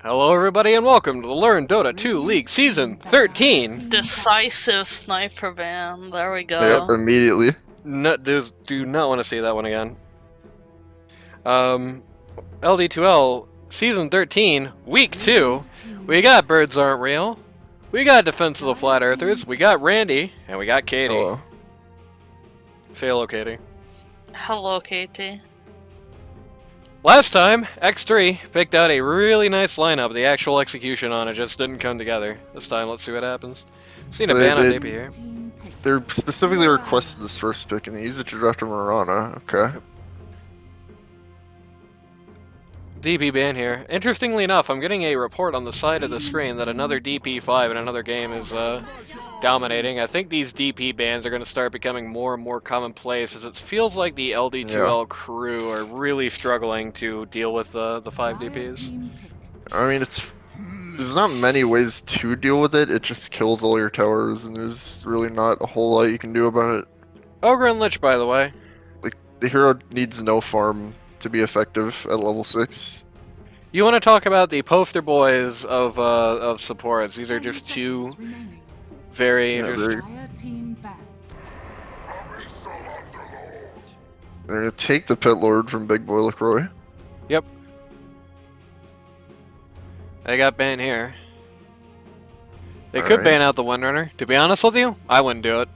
Hello everybody and welcome to the Learn Dota 2 League Season 13! Decisive sniper ban. There we Yep, go. immediately. Do not want to see that one again. LD2L Season 13, Week 2. We got Birds Aren't Real. We got Defense of the Flat Earthers. We got Randy. And we got Katie. Hello. Say hello, Katie. Hello, Katie. Last time, X3 picked out a really nice lineup. The actual execution on it just didn't come together. This time, let's see what happens. Seen a ban on DP here. They're specifically requested this first pick, and they use it to draft a Marana. Okay. DP ban here. Interestingly enough, I'm getting a report on the side of the screen that another DP5 in another game is dominating. I think these DP bans are going to start becoming more and more commonplace as it feels like the LD2L crew are really struggling to deal with the 5 DPs. I mean, there's not many ways to deal with it. It just kills all your towers, and there's really not a whole lot you can do about it. Ogre and Lich, by the way. Like, the hero needs no farm to be effective at level 6. You want to talk about the poster boys of supports. These are just two very... They're gonna take the Pit Lord from Big Boy LaCroix. Yep. They got banned here. They could ban out the Windrunner. To be honest with you, I wouldn't do it.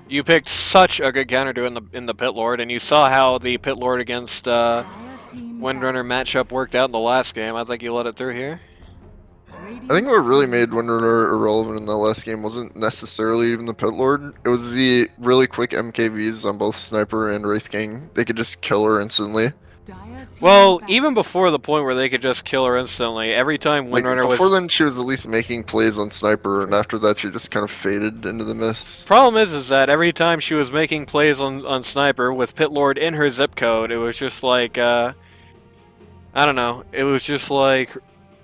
You picked such a good counter to in the Pit Lord, and you saw how the Pit Lord against Windrunner matchup worked out in the last game. I think you let it through here. I think what really made Windrunner irrelevant in the last game wasn't necessarily even the Pit Lord. It was the really quick MKVs on both Sniper and Wraith King. They could just kill her instantly. Well, even before the point where they could just kill her instantly, every time Windrunner was... Before then, she was at least making plays on Sniper, and after that, she just kind of faded into the mist. Problem is that every time she was making plays on Sniper with Pit Lord in her zip code, it was just like, I don't know, it was just like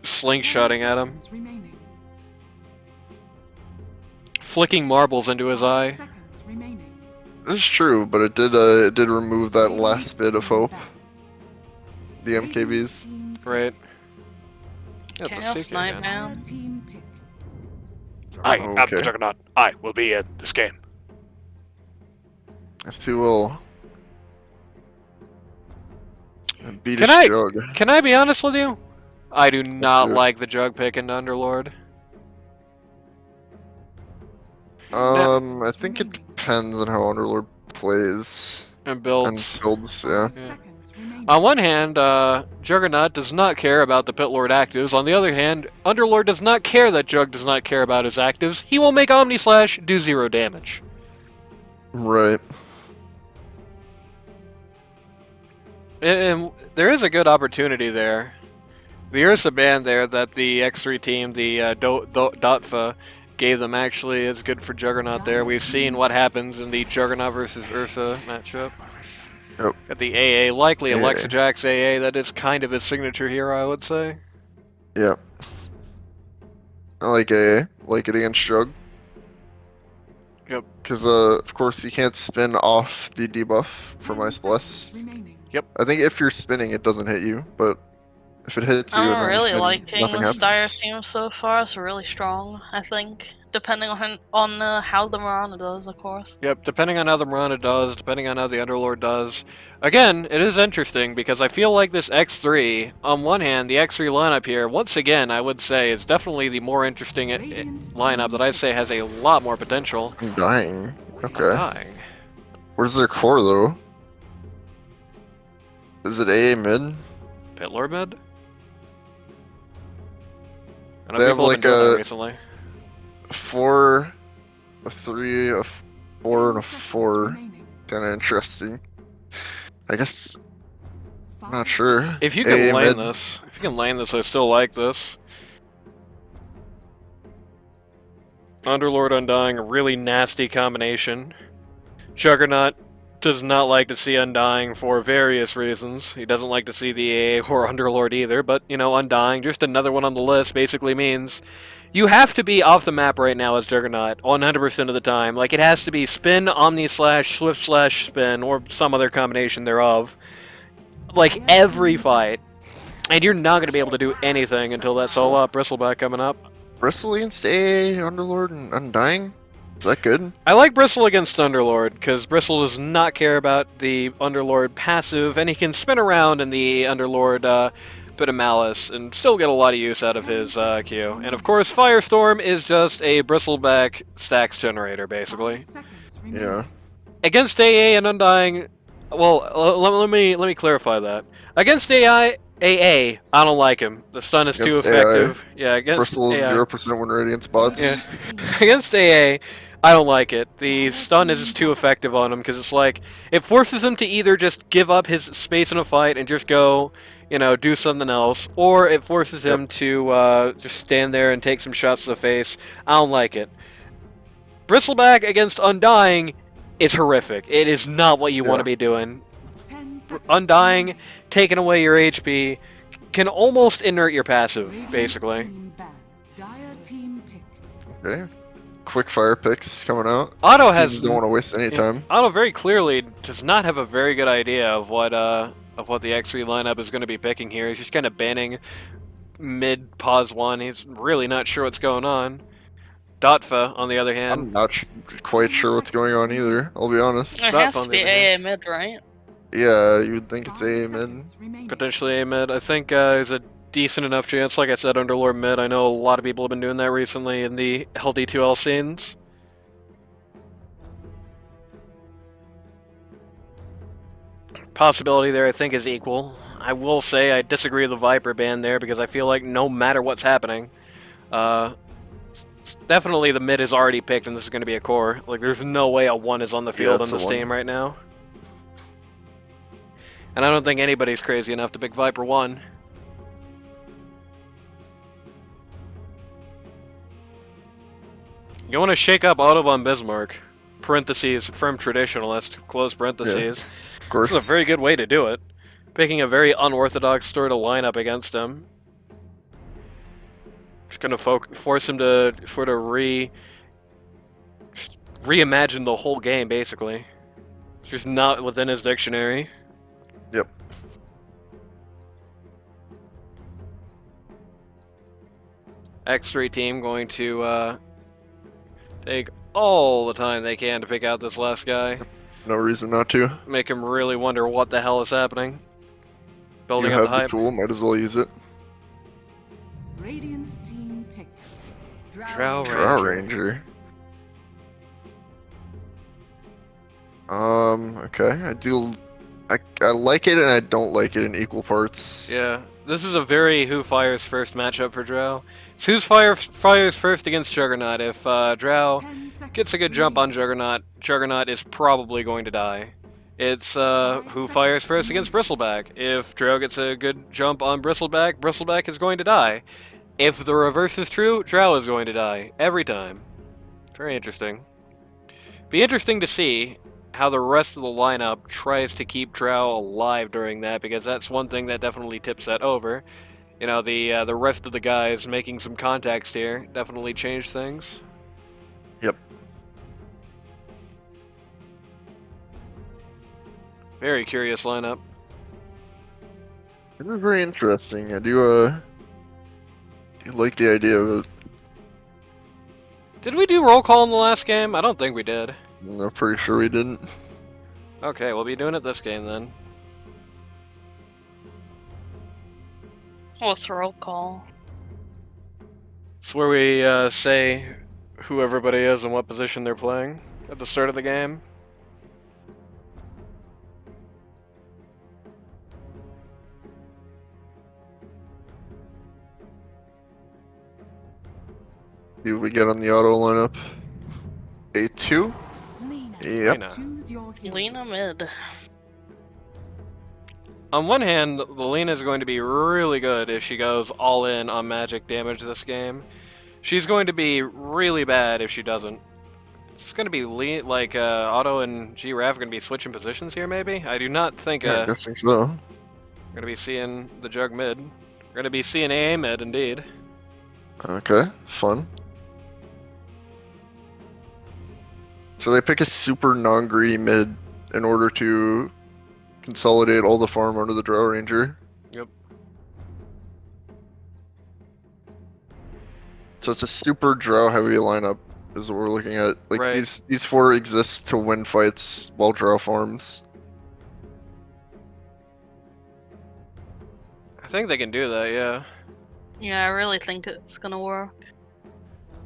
slingshotting at him. Flicking marbles into his eye. That's true, but it did remove that last bit of hope. The MKVs. Right. Can't snipe now. I am the Juggernaut. I will be in this game. Yes, he will. Beat his Jug. Can I be honest with you? I do not like the Jug pick into Underlord. I think it depends on how Underlord plays. And builds. Yeah. On one hand, Juggernaut does not care about the Pit Lord actives. On the other hand, Underlord does not care that Jug does not care about his actives. He will make Omni Slash do 0 damage. Right. And there is a good opportunity there. The Ursa ban there that the X3 team, the Dotfa, gave them actually is good for Juggernaut there. We've seen what happens in the Juggernaut versus Ursa matchup. Yep. Got the AA, likely Alexa Jack's AA. That is kind of his signature hero, I would say. Yep. I like AA. Like it against Jug. Yep. Because, of course, you can't spin off the debuff from Ice Bless. Yep. I think if you're spinning, it doesn't hit you, but if it hits you, I'm really liking nothing this dire happens. team so far. It's really strong, I think. Depending on how the Marana does, of course. Yep, depending on how the Marana does, depending on how the Underlord does. Again, it is interesting because I feel like this X3, on one hand, the X3 lineup here, once again, I would say, is definitely the more interesting lineup that I say has a lot more potential. I'm dying. Okay. I'm dying. Where's their core, though? Is it AA mid? Pit Lord mid? I know They have people like been doing that a recently. 4, a 3, a 4, and a 4. Kind of interesting. I guess. I'm not sure. If you can AA lane mid. this, I still like this. Underlord Undying, a really nasty combination. Juggernaut does not like to see Undying for various reasons. He doesn't like to see the AA or Underlord either, but, you know, Undying, just another one on the list, basically means you have to be off the map right now as Juggernaut 100% of the time. Like, it has to be spin, Omni Slash, Swift Slash, spin, or some other combination thereof. Like, every fight. And you're not going to be able to do anything until that solo Bristleback coming up. Bristle against AA, Underlord, and Undying? Is that good? I like Bristle against Underlord, because Bristle does not care about the Underlord passive, and he can spin around in the Underlord bit of malice and still get a lot of use out of his Q. And of course, Firestorm is just a Bristleback stacks generator, basically. Yeah. Against AA and Undying, well, let me clarify that. Against AA, I don't like him. The stun is too Against effective. Yeah, against Bristle AI. 0% win rate against bots. Yeah. Against AA, I don't like it. The stun is just too effective on him because it's like it forces him to either just give up his space in a fight and just go, do something else, or it forces him to just stand there and take some shots to the face. I don't like it. Bristleback against Undying is horrific. It is not what you want to be doing. Undying, taking away your HP, can almost inert your passive, basically. Okay. Quick fire picks coming out. Otto Teams don't want to waste any time. Otto very clearly does not have a very good idea of what the X3 lineup is going to be picking here. He's just kind of banning mid pause one. He's really not sure what's going on. Dotfa, on the other hand, I'm not quite sure what's going on either, I'll be honest. It has to be AA mid, right? Yeah, you would think it's AA mid. potentially A mid. I think there's a decent enough chance. Like I said, Underlord mid. I know a lot of people have been doing that recently in the LD2L scenes. Possibility there, I think, is equal. I will say I disagree with the Viper ban there because I feel like no matter what's happening, definitely the mid is already picked and this is going to be a core. Like, there's no way a 1 is on the field on this team right now. And I don't think anybody's crazy enough to pick Viper 1. You want to shake up Otto von Bismarck, parentheses, firm traditionalist, close parentheses. Yeah, of course. This is a very good way to do it. Picking a very unorthodox sort of lineup against him. Just gonna force him to sort of reimagine the whole game, basically. It's just not within his dictionary. Yep. X3 team going to take all the time they can to pick out this last guy. No reason not to. Make him really wonder what the hell is happening. Building you up have the hype. The tool, might as well use it. Radiant team pick. Drow Ranger. Okay. I like it and I don't like it in equal parts. Yeah, this is a very who fires first matchup for Drow. So who's fires first against Juggernaut? If Drow gets a good jump on Juggernaut, Juggernaut is probably going to die. It's who fires first against Bristleback. If Drow gets a good jump on Bristleback, Bristleback is going to die. If the reverse is true, Drow is going to die. Every time. Very interesting. Be interesting to see how the rest of the lineup tries to keep Drow alive during that, because that's one thing that definitely tips that over. You know, the rest of the guys making some contacts here definitely changed things. Yep. Very curious lineup. It was very interesting. I do like the idea of it. Did we do roll call in the last game? I don't think we did. I'm pretty sure we didn't. Okay, we'll be doing it this game then. What's the roll call? It's where we say who everybody is and what position they're playing at the start of the game. Who we get on the auto lineup? A2? Yep. Lena. Lena mid. On one hand, the Lena is going to be really good if she goes all in on magic damage this game. She's going to be really bad if she doesn't. It's going to be like Otto and G-Rav are going to be switching positions here, maybe? I do not think Yeah, I'm guessing so. we're going to be seeing the Jug mid. We're going to be seeing AA mid, indeed. Okay, fun. So they pick a super non-greedy mid in order to consolidate all the farm under the Drow Ranger. Yep. So it's a super draw heavy lineup is what we're looking at. Like Right. these 4 exist to win fights while draw forms. I think they can do that, yeah. Yeah, I really think it's gonna work.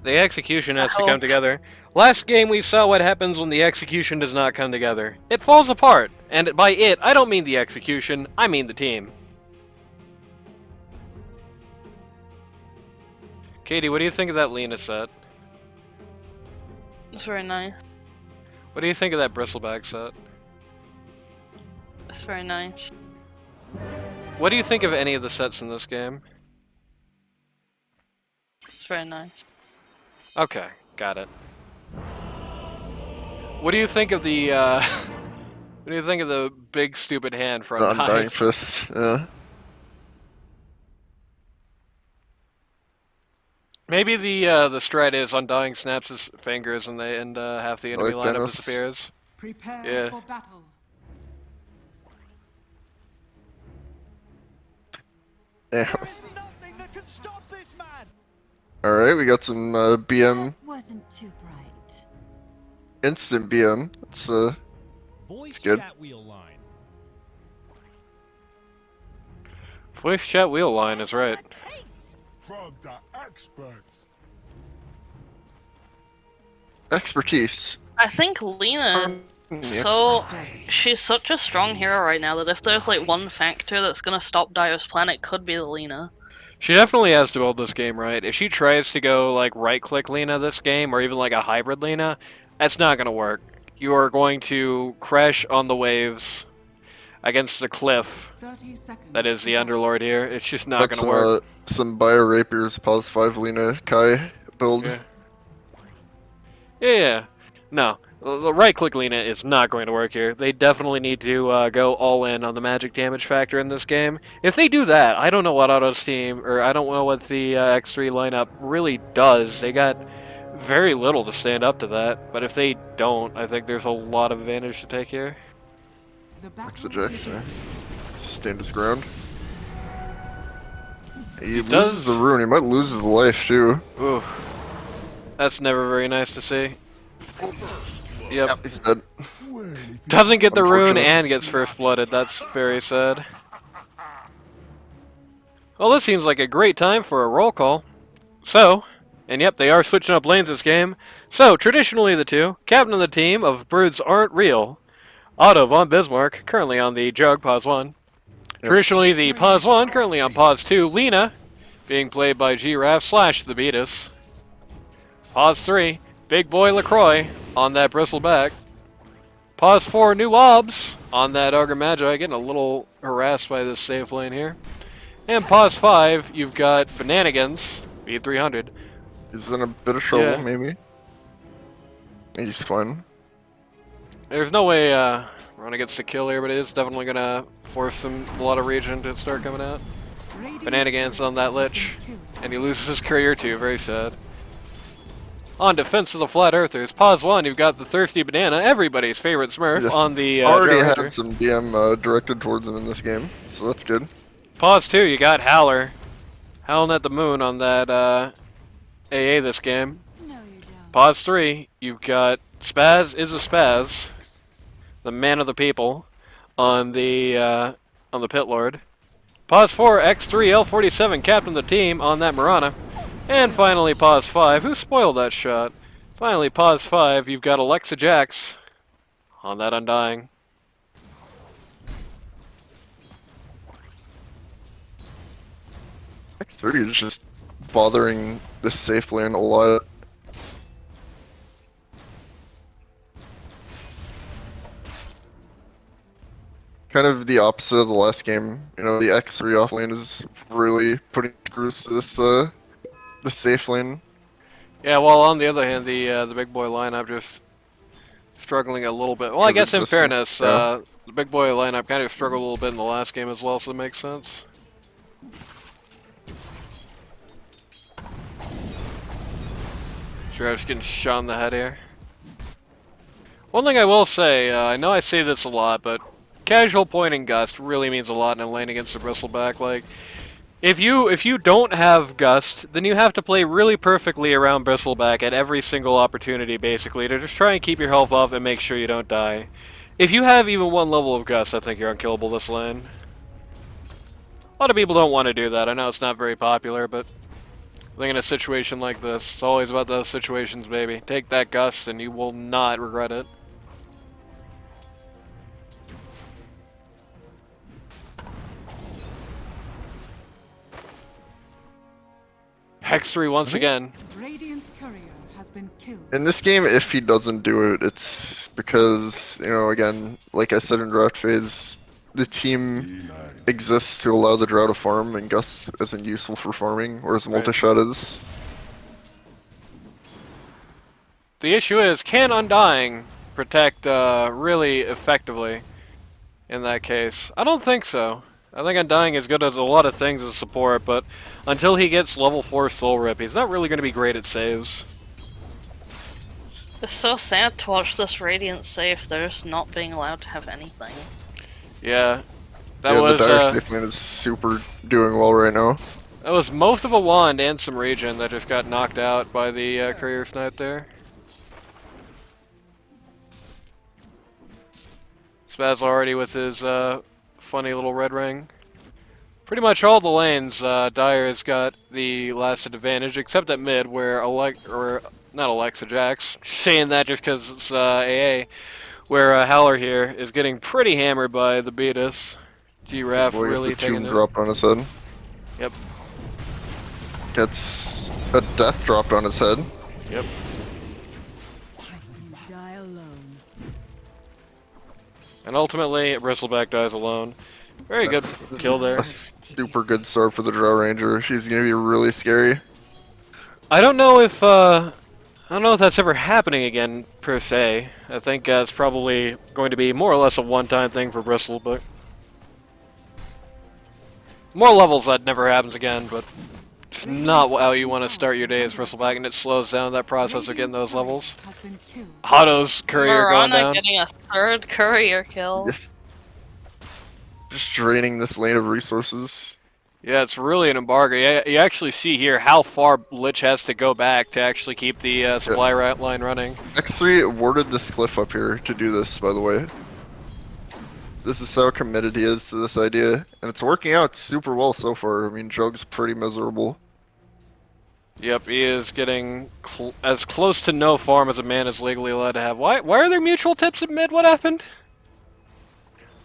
The execution has I to come hope. together. Last game we saw what happens when the execution does not come together. It falls apart. And by it, I don't mean the execution, I mean the team. Katie, what do you think of that Lena set? It's very nice. What do you think of that Bristleback set? It's very nice. What do you think of any of the sets in this game? It's very nice. Okay, got it. What do you think of the, what do you think of the big stupid hand for Undying Undying? Fist, yeah. Maybe the strat is Undying snaps his fingers and half the enemy Like lineup Dennis. disappears. Prepare Yeah. for battle. Damn. There is nothing that can stop this man. Alright, we got some BM, That wasn't too bright. instant BM. It's Voice good. chat wheel line. Voice chat wheel line is right. From the experts. expertise. I think Lena, Yeah. so she's such a strong hero right now that if there's like one factor that's gonna stop Dire's plan, it could be the Lena. She definitely has to build this game right. If she tries to go like right-click Lena this game, or even like a hybrid Lena, that's not gonna work. You are going to crash on the waves against the cliff 30 seconds. that is the to Underlord here. It's just not Got gonna work. some Bio Rapiers, pause 5 Lena Kai build. Yeah. Yeah. No. The right-click Lena is not going to work here. They definitely need to go all in on the magic damage factor in this game. If they do that, I don't know what Auto's team, or I don't know what the X3 lineup really does. They got very little to stand up to that. But if they don't, I think there's a lot of advantage to take here. The battle Max ejects, yeah. Stand his ground. He loses does- the rune, he might lose his life too. Ooh. That's never very nice to see. Yep. He's dead. Doesn't get the rune Unfortunate. and gets first blooded. That's very sad. Well, this seems like a great time for a roll call. So, and yep, they are switching up lanes this game. So, traditionally the two, captain of the team of Birds Aren't Real, Otto von Bismarck, currently on the Jug, pause 1. Traditionally the pause 1, currently on pause 2, Lena, being played by Giraffe / the Beatus. Pause 3, Big Boy LaCroix on that Bristleback. Pause 4, New Obs on that Ogre Magi, getting a little harassed by this safe lane here. And pause 5, you've got Bananigans, B300. He's in a bit of trouble, Yeah. maybe. He's fine. There's no way Rona gets the kill here, but it is definitely going to force a lot of regen to start coming out. Bananigans on that Lich, and he loses his career too, very sad. On defense of the Flat Earthers, pause 1, you've got the Thirsty Banana, everybody's favorite Smurf, Yes. on the Already Jar had Hunter. some DM directed towards him in this game, so that's good. Pause 2, you got Howler, howling at the moon on that AA this game. No, you don't. Pause 3, you've got Spaz is a Spaz, the man of the people, on the Pit Lord. Pause 4, X3L47, captain of the team on that Mirana. And finally, pause 5. Who spoiled that shot? Finally, pause 5. You've got Alexa Jax on that Undying. X3 is just bothering this safe lane a lot. Kind of the opposite of the last game. You know, the X3 off lane is really putting screws to the safe lane. Yeah, while on the other hand, the big boy lineup just struggling a little bit. Well, I Good guess in resistance, fairness, yeah. the big boy lineup kind of struggled a little bit in the last game as well, so it makes sense. Sure, I'm just getting shot in the head here. One thing I will say, I know I say this a lot, but casual pointing gust really means a lot in a lane against the Bristleback. Like, If you don't have Gust, then you have to play really perfectly around Bristleback at every single opportunity, basically, to just try and keep your health up and make sure you don't die. If you have even one level of Gust, I think you're unkillable this lane. A lot of people don't want to do that. I know it's not very popular, but I think in a situation like this, it's always about those situations, baby. Take that Gust and you will not regret it. X3 once again. Radiant's courier has been killed. In this game, if he doesn't do it, it's because, you know, again, like I said in draft phase, the team exists to allow the Drow to farm, and Gust isn't useful for farming, whereas multi-shot is. The issue is, can Undying protect really effectively in that case? I don't think so. I think Undying is good at a lot of things as support, but until he gets level 4 Soul Rip, he's not really going to be great at saves. It's so sad to watch this Radiant safe. They're just not being allowed to have anything. Yeah, that Yeah, was the Dire Safe Lane is super doing well right now. that was most of a wand and some regen that just got knocked out by the courier snipe there. Spaz already with his funny little red ring. Pretty much all the lanes, Dire has got the last advantage, except at mid, where not Alexa Jax, saying that just because it's AA, where Howler here is getting pretty hammered by the Beatus. G-Raf Boy, really the taking tomb it. dropped on his head. Yep. Gets a death dropped on his head. Yep. You die alone. And ultimately, Bristleback dies alone. Very good kill there. A super good sword for the Drow Ranger. She's gonna be really scary. I don't know if that's ever happening again per se. I think it's probably going to be more or less a one-time thing for Bristle, but more levels that never happens again. But it's not how you want to start your day as Bristleback, and it slows down that process of getting those levels. Has been killed. Otto's courier going Marana down. getting a third courier kill. Just draining this lane of resources. Yeah, it's really an embargo. You actually see here how far Lich has to go back to actually keep the supply line running. X3 warded this cliff up here to do this, by the way. This is how committed he is to this idea, and it's working out super well so far. I mean, Jug's pretty miserable. Yep, he is getting as close to no farm as a man is legally allowed to have. Why are there mutual tips at mid? What happened?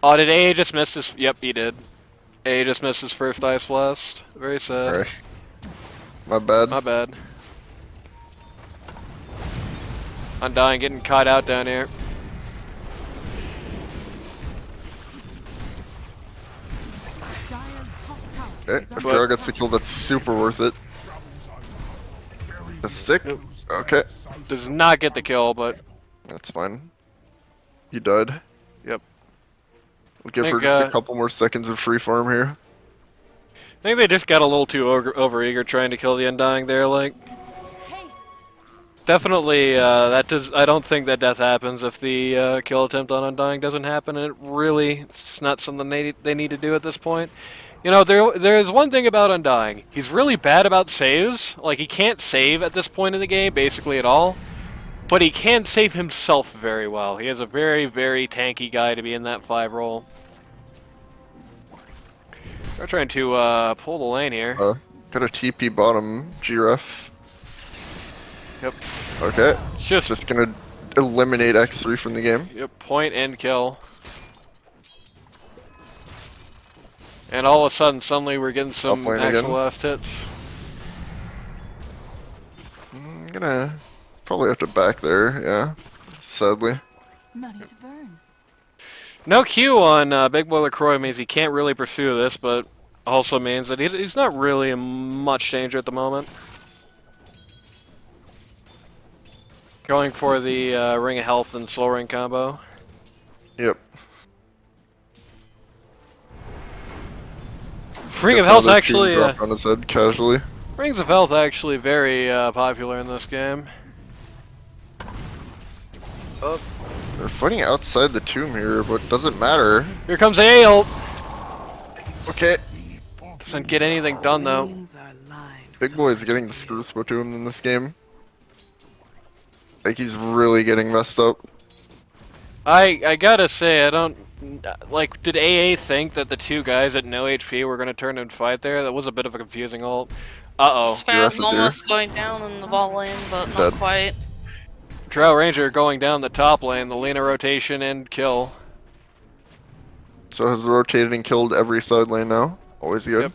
Oh, did AA just miss his... Yep, he did. AA just missed his first Ice Blast. Very sad. Alright. My bad. My bad. Undying getting caught out down here. Dire's top tower Okay, is if under Drow gets a kill, that's super worth it. A stick? Okay, Does not get the kill, but... that's fine. He died. Yep. We'll give her Think, just a couple more seconds of free farm here. I think they just got a little too overeager trying to kill the Undying there, like... haste. Definitely, that does. I don't think that death happens if the kill attempt on Undying doesn't happen. And it's just not something they need to do at this point. You know, there's one thing about Undying. He's really bad about saves. Like, he can't save at this point in the game, basically at all. But he can save himself very well. He is a very, very tanky guy to be in that 5 role. We're trying to pull the lane here. Got a TP bottom, G-Ref. Yep. Okay, Just just gonna eliminate X3 from the game. Yep, point and kill. And all of a sudden, suddenly we're getting some playing actual again. last hits. I'm gonna probably have to back there, yeah. Sadly. Money to burn. No Q on Big Boy LaCroix means he can't really pursue this, but also means that he's not really in much danger at the moment. Going for the Ring of Health and Slow Ring combo. Yep. Ring of Gets Health's another actually tomb dropped on his head casually. Rings of Health actually very popular in this game. They're fighting outside the tomb here, but doesn't matter. Here comes A ult. Okay. Doesn't get anything done though. Big Boy is getting the screws put to him in this game. Like he's really getting messed up. I gotta say, I don't like. Did AA think that the two guys at no HP were gonna turn and fight there? That was a bit of a confusing ult. Uh-oh. Spaz here. almost going down in the bot lane, but He's not dead. quite. Drow Ranger going down the top lane, the Lina rotation and kill. So has rotated and killed every side lane now. Always good. Yep.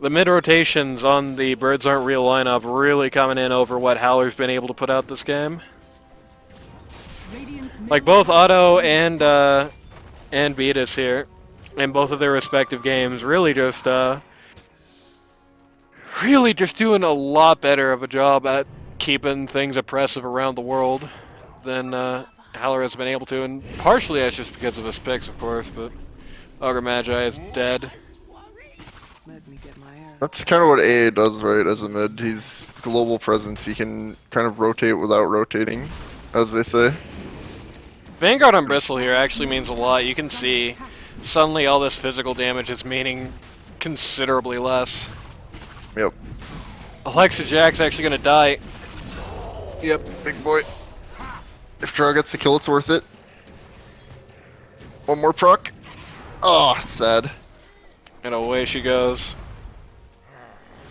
The mid rotations on the Birds Aren't Real lineup really coming in over what Howler's been able to put out this game. Like both Otto and Beatus here, in both of their respective games, really just doing a lot better of a job at keeping things oppressive around the world than Howler has been able to, and partially that's just because of his picks, of course, but Ogre Magi is dead. That's kind of what AA does, right, as a mid. He's global presence. He can kind of rotate without rotating, as they say. Vanguard on Bristle here actually means a lot. You can see suddenly all this physical damage is meaning considerably less. Yep. Alexa Jack's actually gonna die. Yep, big boy. If Drow gets the kill, it's worth it. One more proc. Oh, sad. And away she goes.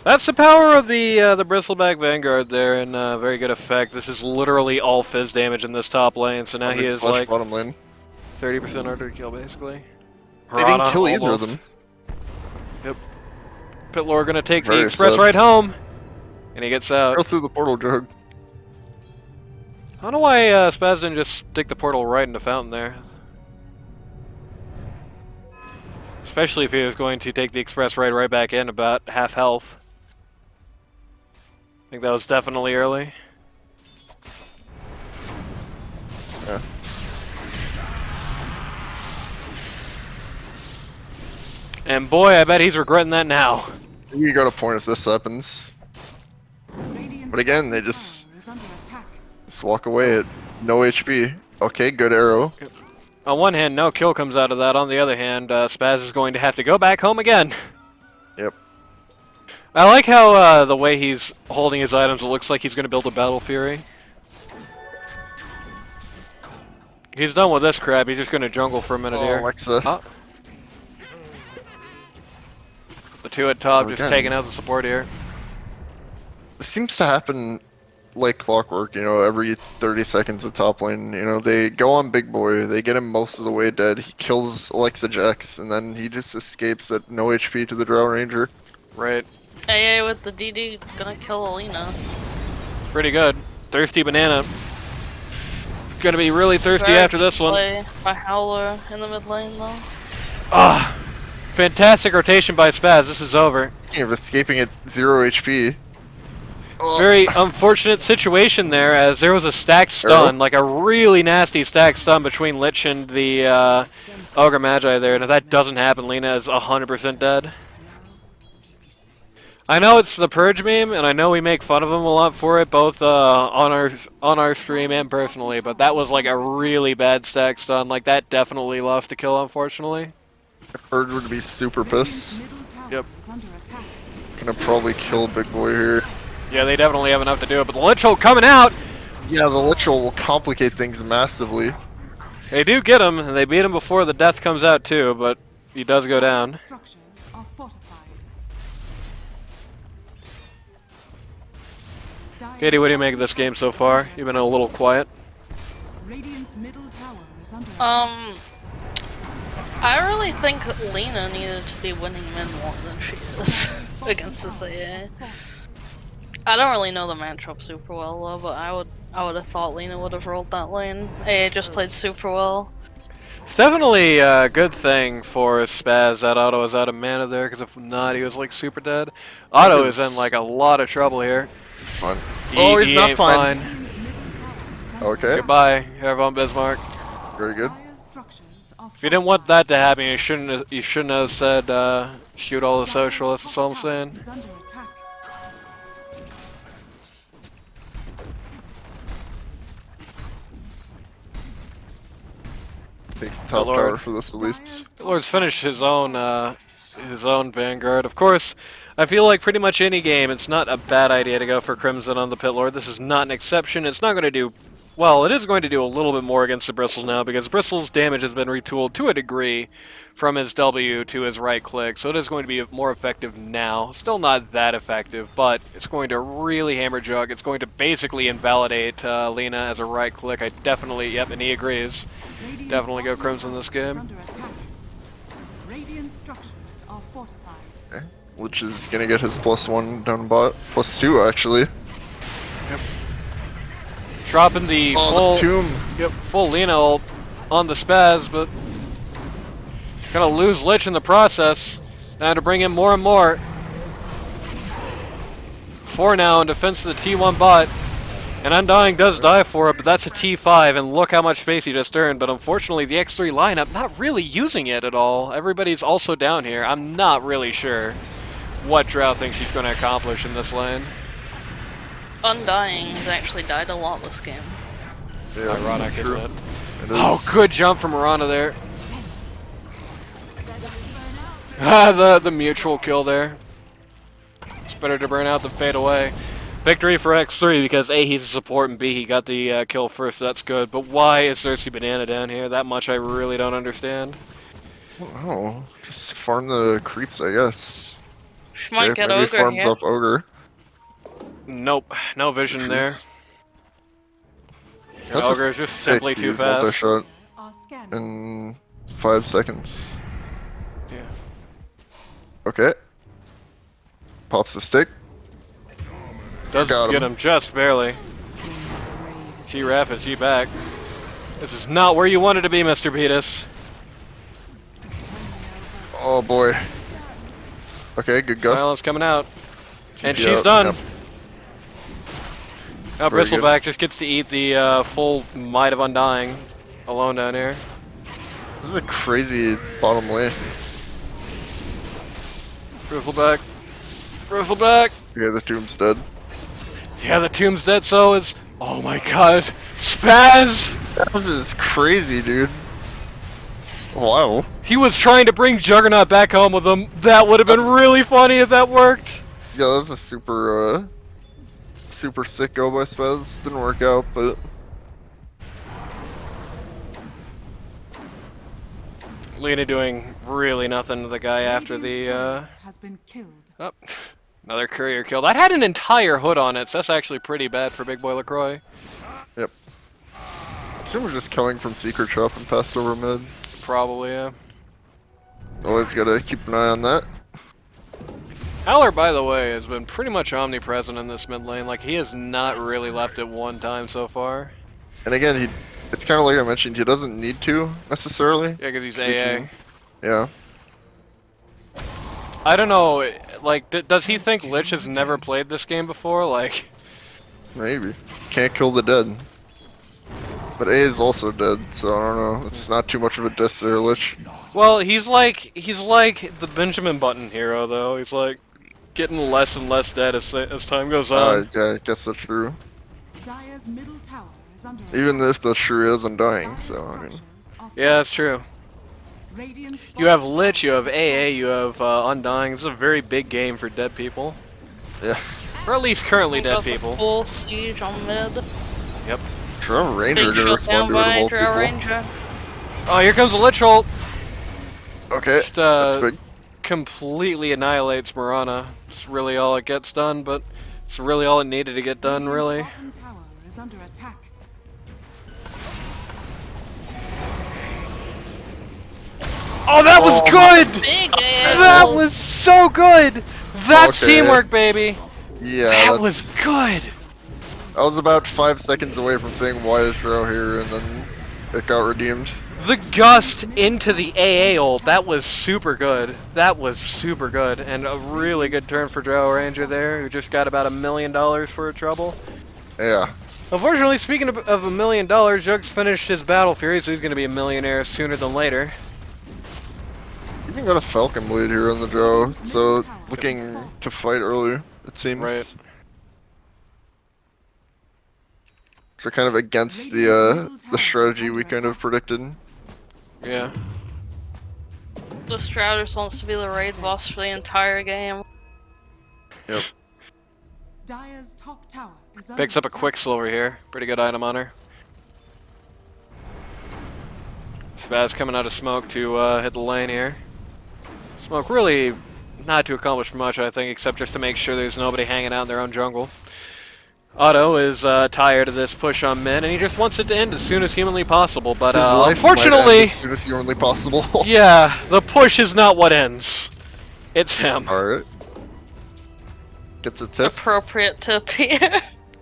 That's the power of the Bristleback Vanguard there, and very good effect. This is literally all fizz damage in this top lane, so now he is like bottom lane. 30% harder to kill, basically. They didn't Piranha kill either of almost. them. Yep. Pitlord gonna take the Very express sad. ride home, and he gets out. Go through the portal, Jug. I don't know why Spaz didn't just stick the portal right into Fountain there. Especially if he was going to take the express ride right back in about half health. I think that was definitely early. Yeah. And boy, I bet he's regretting that now. You got a point if this happens. But again, they just walk away at no HP. Okay, good arrow. On one hand, no kill comes out of that. On the other hand, Spaz is going to have to go back home again. Yep. I like how the way he's holding his items, it looks like he's going to build a Battle Fury. He's done with this crap. He's just going to jungle for a minute here. Alexa. Oh. The two at top just Again. taking out the support here. It seems to happen like clockwork, you know, every 30 seconds at top lane. You know, they go on Big Boy, they get him most of the way dead, he kills Alexa Jax, and then he just escapes at no HP to the Drow Ranger. Right. AA with the DD gonna kill Alina. Pretty good. Thirsty Banana. Gonna be really thirsty Very after good this one. play by Howler in the mid lane though. Ah! Fantastic rotation by Spaz. This is over. Speaking of escaping at 0 HP. Very unfortunate situation there, as there was a stacked stun, like a really nasty stacked stun between Lich and the Ogre Magi there, and if that doesn't happen, Lina is 100% dead. I know it's the Purge meme, and I know we make fun of him a lot for it, both on our stream and personally, but that was like a really bad stack stun. Like, that definitely lost the kill, unfortunately. Bird would be super pissed. Yep. Gonna probably kill Big Boy here. Yeah, they definitely have enough to do it, but the Lich Ult coming out! Yeah, the Literal will complicate things massively. They do get him, and they beat him before the death comes out too, but he does go down. Structures are fortified. Katie, what do you make of this game so far? You've been a little quiet. Radiant's middle tower is under attack. I really think Lina needed to be winning mid more than she is against this AA. I don't really know the matchup super well though, but I would have thought Lina would have rolled that lane. AA just played super well. It's definitely a good thing for Spaz that Otto is out of mana there, because if not, he was like super dead. Otto is in like a lot of trouble here. It's fine. He He's not ain't fine. Radiant's middle tower is under Okay, Goodbye, Herr von Bismarck. very good. Dire's structures are If you didn't want that to happen, you shouldn't have said shoot all the socialists. That's all I'm saying. is under attack. take the top Lord. tower for this at least. Dire's top Lord's finished tower his own Vanguard. Of course, I feel like pretty much any game, it's not a bad idea to go for Crimson on the Pit Lord. This is not an exception. It's not going to do... Well, it is going to do a little bit more against the Bristles now, because Bristles' damage has been retooled to a degree from his W to his right click, so it is going to be more effective now. Still not that effective, but it's going to really hammer Jug. It's going to basically invalidate Lena as a right click. I definitely... Yep, and he agrees. Radiant's Definitely go bottom Crimson tower this is game. under attack. Radiant structures are fortified. Okay. Lich is gonna get his +1 down bot. +2 actually. Dropping the Oh, full... the tomb! full Lena ult on the spaz, but gonna lose Lich in the process. Now to bring in more and more. 4 now in defense of the T1 bot. And Undying does die for it, but that's a T5, and look how much space he just earned. But unfortunately, the X3 lineup not really using it at all. Everybody's also down here. I'm not really sure what Drow thinks she's going to accomplish in this lane. Undying has actually died a lot this game. Yeah, Ironic, true. isn't it? It is. Oh, good jump from Mirana there. Ah, the mutual kill there. It's better to burn out than fade away. Victory for X3 because A, he's a support, and B, he got the kill first, so that's good. But why is Thirsty Banana down here? That much I really don't understand. Oh, just farm the creeps, I guess. She might get maybe Ogre farms here. off Ogre. Nope, no vision there. Jeez. And Ogre is just simply too fast. Multi-shot Are scanning. in 5 seconds. Yeah. Okay. Pops the stick. Does Got get him. him just barely. G-Raf is G-back. This is not where you wanted to be, Mr. Beatus. Oh boy. Okay, good gust. Silence coming out. And TP she's out, done. yep. Now Very good. Bristleback just gets to eat the full might of Undying alone down here. This is a crazy bottom lane. Bristleback. Bristleback. Okay, the tomb's dead. Yeah, the tomb's dead, so is... Oh my god. Spaz! This is crazy, dude. Wow. He was trying to bring Juggernaut back home with him. That would have been really funny if that worked. Yeah, that was a super, super sick go by Spaz. Didn't work out, but... Lena doing really nothing to the guy after Radiant's the, courier has been killed. Oh, another courier kill. That had an entire hood on it, so that's actually pretty bad for Big Boy LaCroix. Yep. I assume we're just killing from secret shop and passed over mid. Probably, yeah. Always gotta keep an eye on that. Howler, by the way, has been pretty much omnipresent in this mid lane. Like, he has not really left it one time so far. And again, it's kind of like I mentioned, he doesn't need to, necessarily. Yeah, because he's He AA. can- Yeah. I don't know, like, does he think Lich has never played this game before? Like, Maybe. Can't kill the dead. But A is also dead, so I don't know. It's not too much of a diss there, Lich. well, he's like the Benjamin Button hero, though. He's like getting less and less dead as time goes on. Yeah, I guess that's true. Dire's middle tower is under Even attack. if the sure is undying, Dire's so I mean. structures are Yeah, that's true. Radiant's You have bottom Lich, you tower have is AA, you have Undying. This is a very big game for dead people. Yeah. Or at least currently We dead got the people. Full siege on mid. Yep. Drow Ranger Big gonna respond shutdown to it of by all Drow people. Ranger. Oh, here comes a Lich ult! Okay, Just, that's big. completely annihilates Mirana. It's really all it gets done, but it's really all it needed to get done, Radiant's really. bottom tower is under attack. Oh, that was good! Big AA. That ult. was so good! That's Okay. teamwork, baby! Yeah, That that's- was good! I was about 5 seconds away from saying why is Drow here, and then it got redeemed. The gust into the AA ult, that was super good. That was super good. And a really good turn for Drow Ranger there, who just got about $1 million for a trouble. Yeah. Unfortunately, speaking of $1 million, Jug's finished his Battle Fury, so he's going to be a millionaire sooner than later. Even got a Falcon Blade here on the Drow, so looking to fight early, it seems. Right. So kind of against the strategy we kind of predicted. Yeah. The Stratus wants to be the raid boss for the entire game. Yep. Dire's top tower is Picks under up a Quicksilver here. Pretty good item on her. Spaz coming out of smoke to hit the lane here. Smoke really not to accomplish much, I think, except just to make sure there's nobody hanging out in their own jungle. Otto is tired of this push on mid, and he just wants it to end as soon as humanly possible. But His life might end unfortunately, as soon as humanly possible. yeah, the push is not what ends. It's him. Alright. Gets a tip. Appropriate tip here.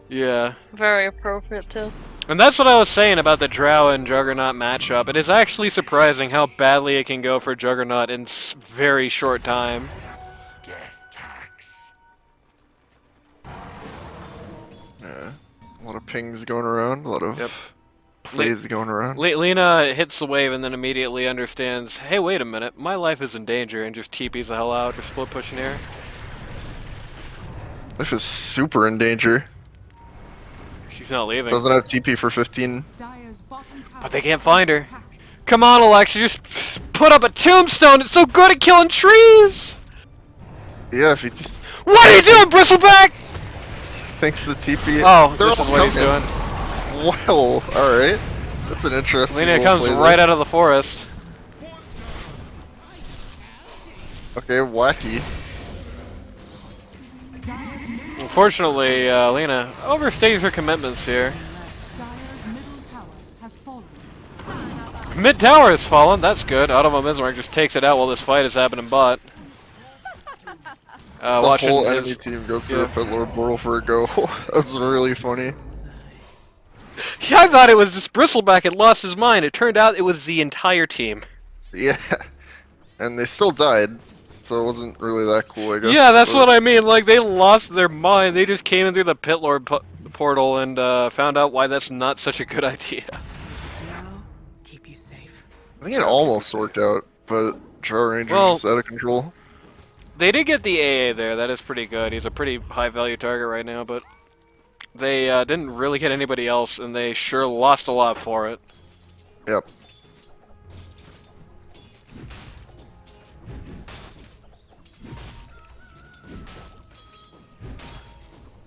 Yeah. Very appropriate tip. And that's what I was saying about the Drow and Juggernaut matchup. It is actually surprising how badly it can go for Juggernaut in very short time. Yeah. A lot of pings going around, a lot of Yep. plays going around. Lena hits the wave and then immediately understands, hey, wait a minute, my life is in danger, and just TPs the hell out, just split pushing here. Life is super in danger. She's not leaving. Doesn't have TP for 15. Dire's bottom tower But they can't find her. attack. Come on, Alexa, just put up a tombstone. It's so good at killing trees. Yeah, if he just What are you doing, Bristleback? thinks the TP. Oh, They're this is all what he's coming. doing. Well, alright. That's an interesting Lena little comes play right there. out of the forest. Okay, wacky. Dire's middle, Unfortunately, Lena overstays her commitments here. Dire's middle tower has fallen. Mid tower has fallen. That's good. Automa Bismarck just takes it out while this fight is happening. Bot. The Watching whole enemy his, team goes to yeah. the Pit Lord portal for a go. That's really funny. Yeah, I thought it was just Bristleback had lost his mind. It turned out it was the entire team. Yeah. And they still died, so it wasn't really that cool, I guess. Yeah, that's but- what I mean. Like, they lost their mind. They just came in through the Pit Lord portal and found out why that's not such a good idea. Keep you safe. I think it almost worked out, but Drow Ranger Well- was out of control. They did get the AA there. That is pretty good. He's a pretty high-value target right now, but they didn't really get anybody else, and they sure lost a lot for it. Yep.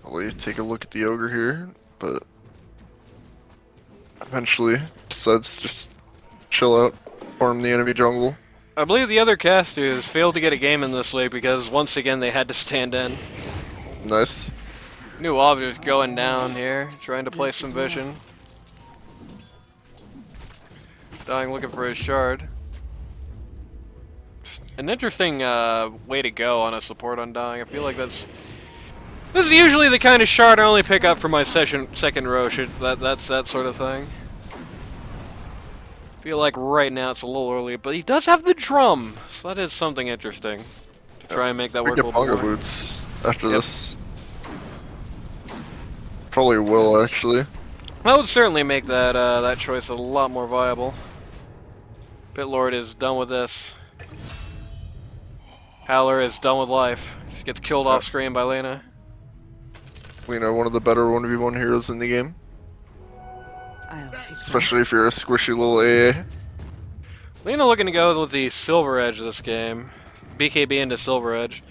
I'll let you take a look at the ogre here, but eventually decides to just chill out, farm the enemy jungle. I believe the other casters failed to get a game in this league because once again they had to stand in. Nice. New Obvious going down here, trying to play some vision. Dying looking for his shard. An interesting way to go on a support Undying. I feel like this is usually the kind of shard I only pick up for my second row. That's that sort of thing. Feel like right now it's a little early, but he does have the drum, so that is something interesting to try and make that We work a get little Bongo more. Boots after Yep. this. Probably will, actually. That would certainly make that that choice a lot more viable. Pit Lord is done with this. Howler is done with life. Just gets killed off screen by Lena. Lena, one of the better 1v1 heroes in the game. I'll take Especially if you're a squishy little AA. Lena looking to go with the Silver Edge this game. BKB into Silver Edge.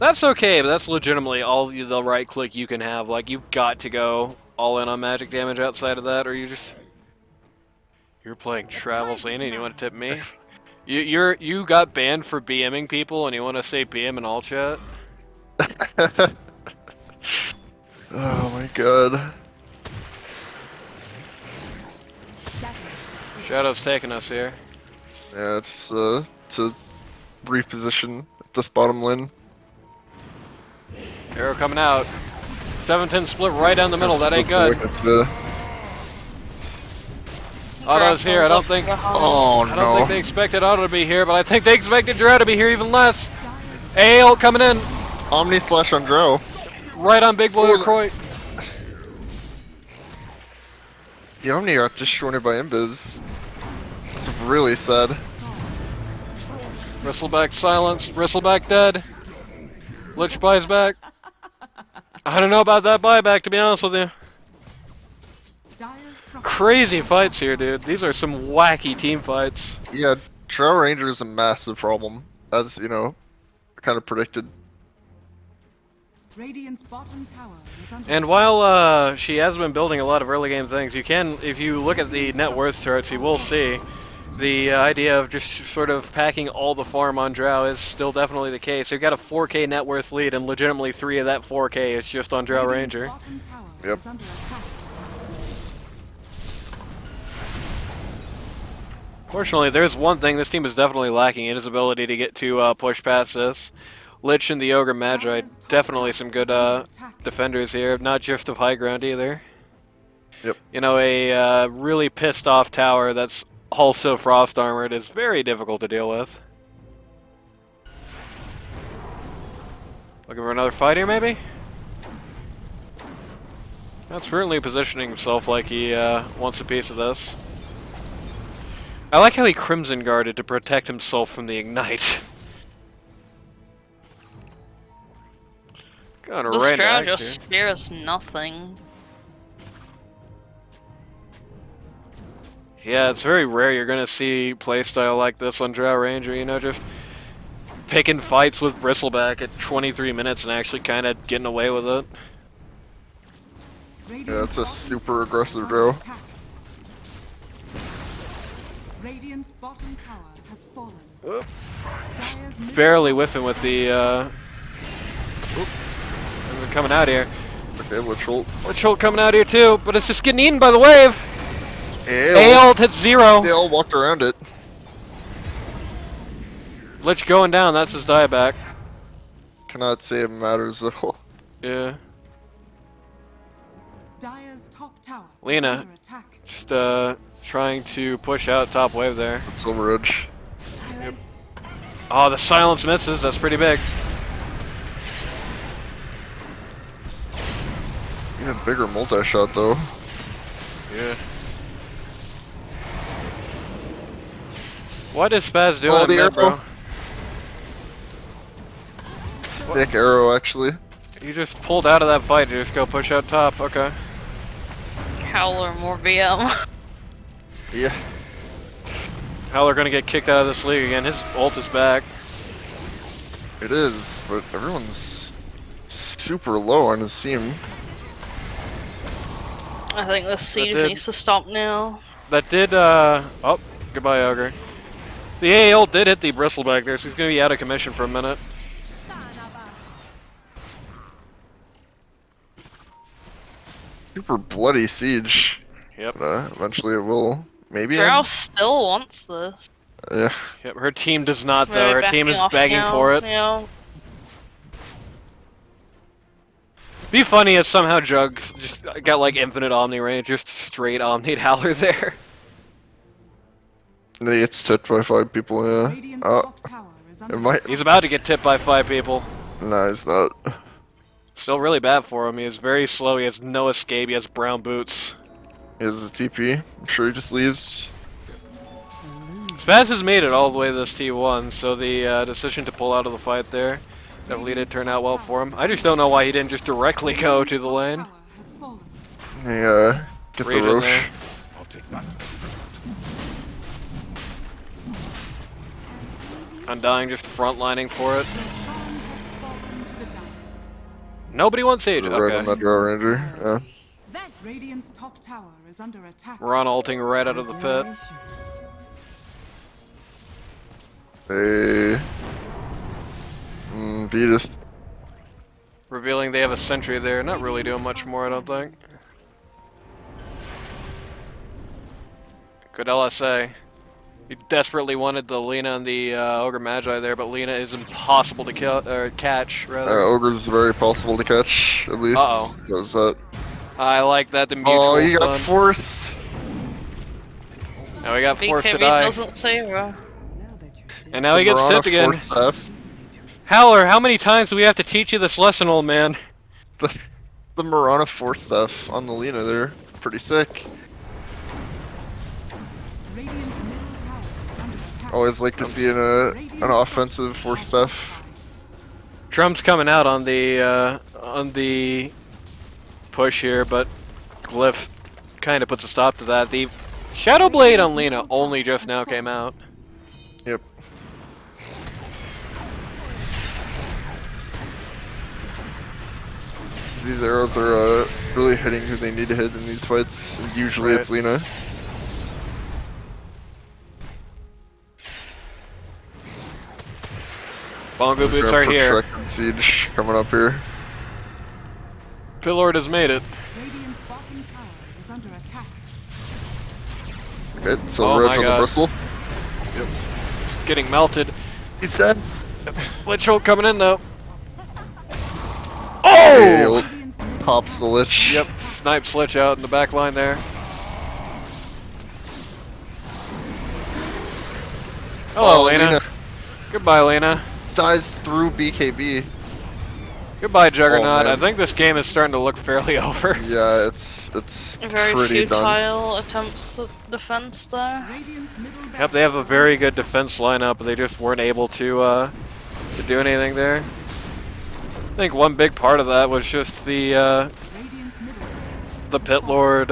That's okay, but that's legitimately all the right click you can have. Like, you've got to go all in on magic damage outside of that, or you're playing Travels Lena and you want to tip me? You got banned for BMing people and you want to say BM in all chat? Oh my god. Shadow's taking us here. Yeah, it's to reposition at this bottom lane. Arrow coming out. 7-10 split right down the middle. That ain't good. It's, Otto's here. I don't think. oh I don't no. think they expected Otto to be here, but I think they expected Drow to be here even less. Ale coming in Omni slash on Drow. right on Big Boy Oh, LaCroix. The Omni got destroyed by Imbiz. It's really sad. Bristleback silenced. Bristleback dead. Lich buys back. I don't know about that buyback, to be honest with you. Dire's crazy fights here, dude. These are some wacky team fights. Yeah, Drow Ranger is a massive problem, as you know, kind of predicted. Radiant's bottom tower is under And while she has been building a lot of early game things, you can, if you look at the net worth charts, you will see the idea of just sort of packing all the farm on Drow is still definitely the case. You've got a 4k net worth lead, and legitimately 3 of that 4k is just on Drow Radiant's Ranger. bottom tower Yep. is under attack. Fortunately, there's one thing this team is definitely lacking in his ability to get to push past this. Lich and the Ogre Magi, definitely some good defenders here, not just of high ground either. Yep. You know, a really pissed off tower that's also frost armored is very difficult to deal with. Looking for another fight here, maybe? That's certainly positioning himself like he wants a piece of this. I like how he Crimson Guarded to protect himself from the Ignite. Got a This right Drow axe here. just spares nothing. Yeah, it's very rare you're gonna see playstyle like this on Drow Ranger, you know, just picking fights with Bristleback at 23 minutes and actually kind of getting away with it. Yeah, it's a super aggressive Drow. Radiant's bottom tower has fallen. Oop. Dire's middle Barely tower whiffing with the, Oop. They're coming out here. Okay, Lich ult. Lich ult coming out here too, but it's just getting eaten by the wave! Ale. A-ult hits 0! They all walked around it. Lich going down, that's his dieback. Cannot say it matters though. Yeah. Dire's top tower is Lena. under attack. Just, trying to push out top wave there. Silver Edge. Oh, the silence misses, that's pretty big. Even bigger multi-shot though. Yeah. What is Spaz doing, Oh, the man, bro? arrow. Thick arrow actually. You just pulled out of that fight to just go push out top, okay. Howler more VM. Yeah. Howler gonna get kicked out of this league again, his ult is back. It is, but everyone's super low on his team. I think this siege did- needs to stop now. That did, oh, goodbye, Ogre. The AA ult did hit the Bristleback there, so he's gonna be out of commission for a minute. Super bloody siege. Yep. But, eventually it will. Maybe. Drow end. still wants this. Yeah. Yep, her team does not, though. They're Her team backing is off begging now, for it. Yeah. Be funny if somehow Jug just got like infinite Omni range, just straight Omni Howler there. And then he gets tipped by 5 people, yeah. Radiant's Oh, top tower is it under might. attack. He's about to get tipped by 5 people. No, he's not. Still really bad for him. He is very slow. He has no escape. He has brown boots. He has a TP. I'm sure he just leaves. Spaz has made it all the way to this T1, so the decision to pull out of the fight there definitely did turn out well for him. I just don't know why he didn't just directly go to the lane. Tower has fallen. Yeah. Get the Regen Roche. there. I'll take that. Undying just frontlining for it. Roshan has fallen to the Dire. Nobody wants Sage. Right on Okay. that Drow Ranger. Yeah. Radiant's top tower is under attack. We're on ulting right out of the pit. They. Beat us. Revealing they have a sentry there. Not really doing much more, I don't think. Good LSA. He desperately wanted the Lena and the Ogre Magi there, but Lena is impossible to kill or catch, rather. Ogre's very possible to catch, at least. Uh-oh. That was that. I like that, the mutual Oh, you got stun. force. Now we got forced to BKB die. doesn't save her. And now he gets Mirana tipped again. Force staff. Howler, how many times do we have to teach you this lesson, old man? The Mirana force staff on the Lena there. Pretty sick. Radiant's middle tower is under attack. Always like to see an offensive force staff. Trump's coming out on the push here, but Glyph kind of puts a stop to that. The Shadow Blade on Lena only just now came out. Yep. These arrows are really hitting who they need to hit in these fights. Usually Right. it's Lena. Bongo boots are here. Protracted Siege coming up here. Pillord has made it. Radiant's bottom tower is under attack. Okay, so Oh Red my on the God. bristle. It's getting melted. He's dead. Lich Ult coming in though. Okay, Oh! Radiant's middle pops the Lich. Yep, snipes Lich out in the back line there. Hello, Lena. Goodbye, Lena. Dies through BKB. Goodbye, Juggernaut. man. I think this game is starting to look fairly over. Yeah, it's Very pretty done. futile attempts at defense there. Radiant's middle Yep, they have a very good defense lineup, but they just weren't able to do anything there. I think one big part of that was just Radiant's middle base. the Pit Lord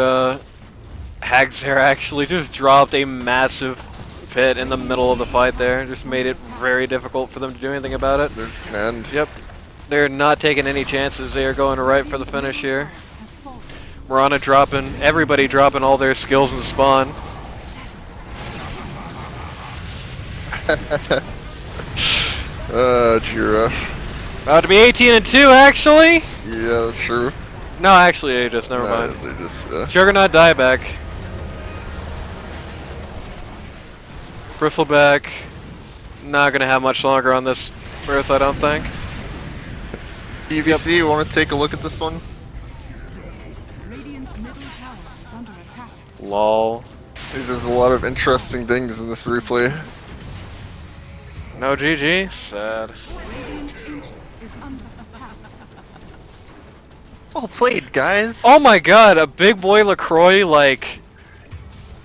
Hagzer actually just dropped a massive pit in the middle of the fight there. Just made it very difficult for them to do anything about it. They're just gonna end. Yep. They're not taking any chances. They are going right for the finish here. Has fallen. Mirana dropping, everybody dropping all their skills in spawn. Jira. About to be 18 and 2 actually? Yeah, true. No, actually Aegis, never Nah, mind. They just, Juggernaut dieback. Bristleback. Not gonna have much longer on this Earth, I don't think. PVC, you want to take a look at this one? Radiant's middle tower is under attack. Lol. There's a lot of interesting things in this replay. No GG? Sad. Radiant's ancient is under attack. Well played, guys. Oh my god, a big boy LaCroix, like,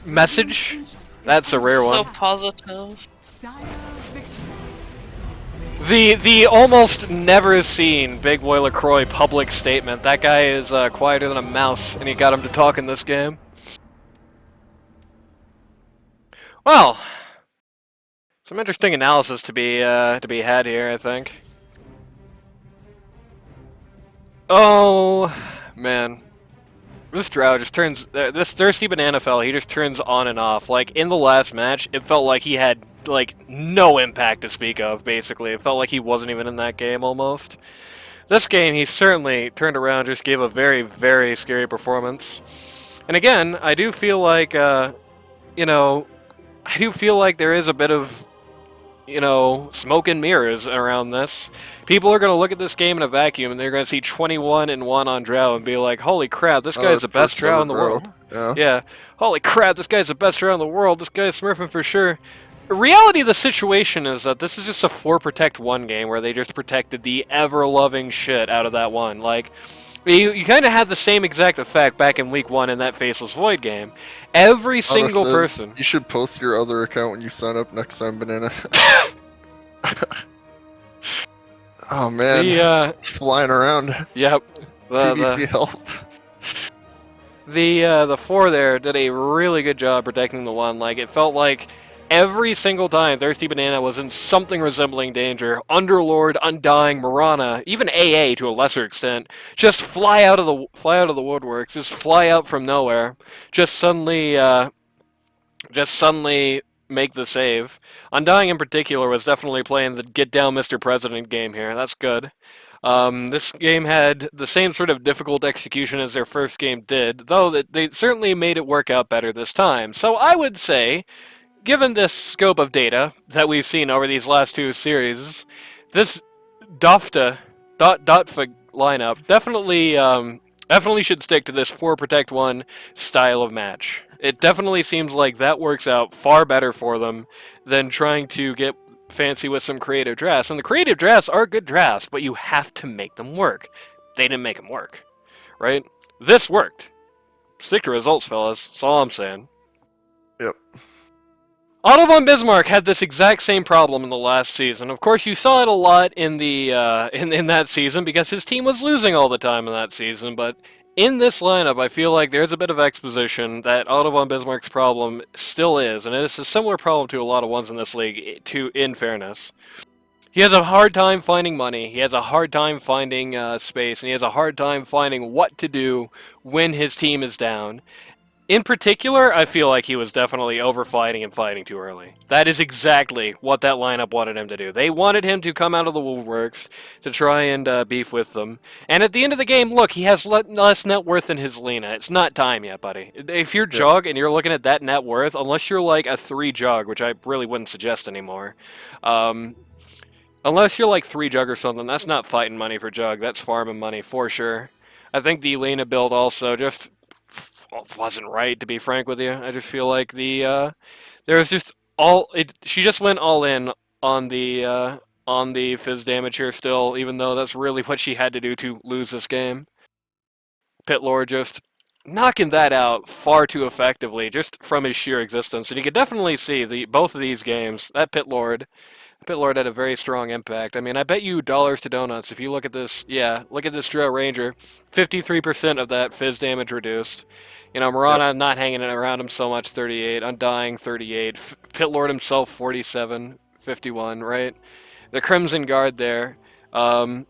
message? That's a rare So one. positive. Dire victory. The almost never seen Big Boy LaCroix public statement. That guy is quieter than a mouse, and he got him to talk in this game. Well, some interesting analysis to be had here, I think. Oh man, this Drow just turns this Thirsty Banana fella. He just turns on and off. Like in the last match, it felt like he had like no impact to speak of. Basically, it felt like he wasn't even in that game almost. This game, he certainly turned around, just gave a very, very scary performance. And again, I do feel like, you know, I do feel like there is a bit of, you know, smoke and mirrors around this. People are going to look at this game in a vacuum, and they're going to see 21 and 1 on Drow and be like, holy crap, this guy's the best Drow in the world. Yeah. Yeah, holy crap, this guy's the best Drow in the world. This guy's smurfing for sure. The reality of the situation is that this is just a 4 protect 1 game where they just protected the ever-loving shit out of that one. Like, you kind of had the same exact effect back in Week 1 in that Faceless Void game. Every single Honest is, person... You should post your other account when you sign up next time, Banana. Oh man, it's flying around. Yep. PVC help. The 4 there did a really good job protecting the 1. Like, it felt like every single time Thirsty Banana was in something resembling danger, Underlord, Undying, Mirana, even AA to a lesser extent, just fly out of the woodworks, just fly out from nowhere, just suddenly make the save. Undying in particular was definitely playing the get down Mr. President game here. That's good. This game had the same sort of difficult execution as their first game did, though they certainly made it work out better this time. So I would say, given this scope of data that we've seen over these last 2 series, this Dotfa lineup definitely should stick to this 4 protect 1 style of match. It definitely seems like that works out far better for them than trying to get fancy with some creative drafts. And the creative drafts are good drafts, but you have to make them work. They didn't make them work, right? This worked. Stick to results, fellas. That's all I'm saying. Yep. Otto von Bismarck had this exact same problem in the last season. Of course, you saw it a lot in the in that season because his team was losing all the time in that season. But in this lineup, I feel like there's a bit of exposition that Otto von Bismarck's problem still is, and it's a similar problem to a lot of ones in this league, in fairness. He has a hard time finding money, he has a hard time finding space, and he has a hard time finding what to do when his team is down. In particular, I feel like he was definitely overfighting and fighting too early. That is exactly what that lineup wanted him to do. They wanted him to come out of the woodworks to try and beef with them. And at the end of the game, look, he has less net worth than his Lena. It's not time yet, buddy. If you're Jug and you're looking at that net worth, unless you're like a 3 Jug, which I really wouldn't suggest anymore, unless you're like 3 Jug or something, that's not fighting money for Jug. That's farming money for sure. I think the Lena build also just wasn't right, to be frank with you. I just feel like there was just she just went all in on the fizz damage here still, even though that's really what she had to do to lose this game. Pit Lord just knocking that out far too effectively, just from his sheer existence. And you could definitely see both of these games, that Pit Lord had a very strong impact. I mean, I bet you dollars to donuts if you look at this. Yeah, look at this Drow Ranger. 53% of that fizz damage reduced. You know, Mirana not hanging around him so much, 38. Undying, 38. Pit Lord himself, 47. 51, right? The Crimson Guard there,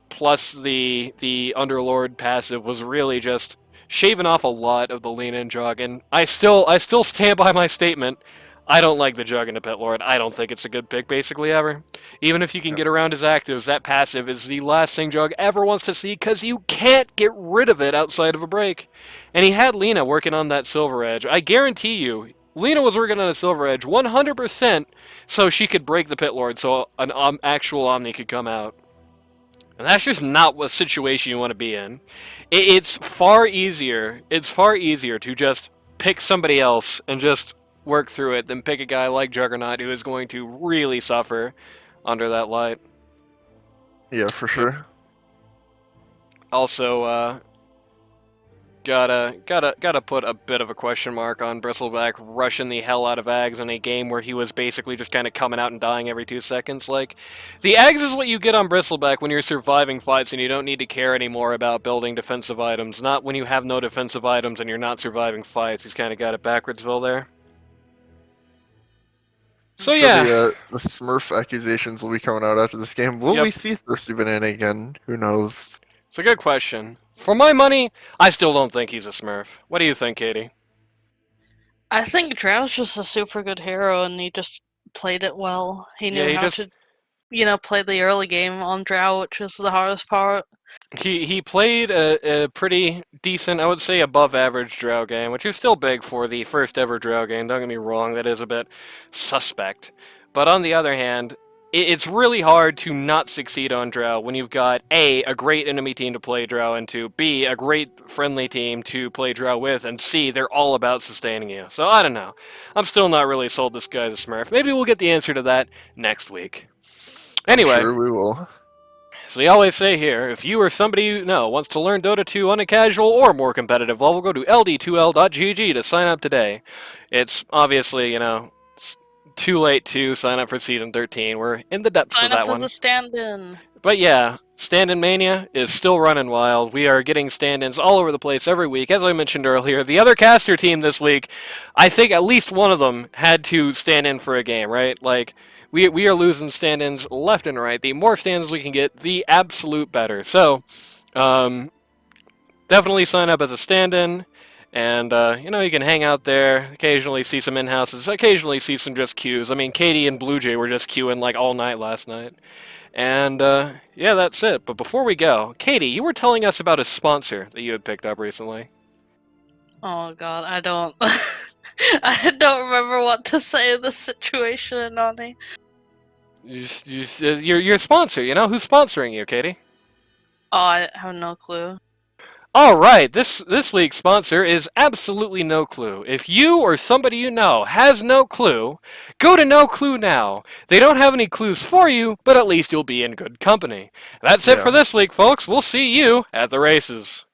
plus the Underlord passive was really just shaving off a lot of the lean in Jug. And I still stand by my statement. I don't like the Jug into Pit Lord. I don't think it's a good pick, basically, ever. Even if you can get around his actives, that passive is the last thing Jug ever wants to see, because you can't get rid of it outside of a break. And he had Lena working on that Silver Edge. I guarantee you, Lena was working on a Silver Edge 100% so she could break the Pit Lord, so an actual Omni could come out. And that's just not a situation you want to be in. It's far easier to just pick somebody else and just work through it than pick a guy like Juggernaut who is going to really suffer under that light. Yeah, for sure. Also, gotta put a bit of a question mark on Bristleback rushing the hell out of Ags in a game where he was basically just kind of coming out and dying every 2 seconds. Like, the Ags is what you get on Bristleback when you're surviving fights and you don't need to care anymore about building defensive items. Not when you have no defensive items and you're not surviving fights. He's kind of got it backwardsville there. So yeah, The Smurf accusations will be coming out after this game. Will we see Thirsty Banana again? Who knows? It's a good question. For my money, I still don't think he's a Smurf. What do you think, Katie? I think Drow's just a super good hero, and he just played it well. He knew how to, play the early game on Drow, which is the hardest part. He played a pretty decent, I would say above average Drow game, which is still big for the first ever Drow game. Don't get me wrong, that is a bit suspect. But on the other hand, it's really hard to not succeed on Drow when you've got A, a great enemy team to play Drow into, B, a great friendly team to play Drow with, and C, they're all about sustaining you. So I don't know. I'm still not really sold this guy's a Smurf. Maybe we'll get the answer to that next week. Anyway. I'm sure we will. So we always say here, if you or somebody you know wants to learn Dota 2 on a casual or more competitive level, go to ld2l.gg to sign up today. It's obviously, it's too late to sign up for Season 13. We're in the depths of that one. Sign up as a stand-in. But yeah, Stand-in Mania is still running wild. We are getting stand-ins all over the place every week. As I mentioned earlier, the other caster team this week, I think at least one of them had to stand in for a game, right? Like, we are losing stand-ins left and right. The more stands we can get, the absolute better. So, definitely sign up as a stand-in. And, you can hang out there, occasionally see some in-houses, occasionally see some just queues. I mean, Katie and Blue Jay were just queuing, like, all night last night. And, yeah, that's it. But before we go, Katie, you were telling us about a sponsor that you had picked up recently. Oh, God, I don't... I don't remember what to say in this situation, Nani. Your sponsor, who's sponsoring you, Katie? Oh, I have no clue. All right, this week's sponsor is absolutely No Clue. If you or somebody you know has no clue, go to No Clue now. They don't have any clues for you, but at least you'll be in good company. That's it for this week, folks. We'll see you at the races.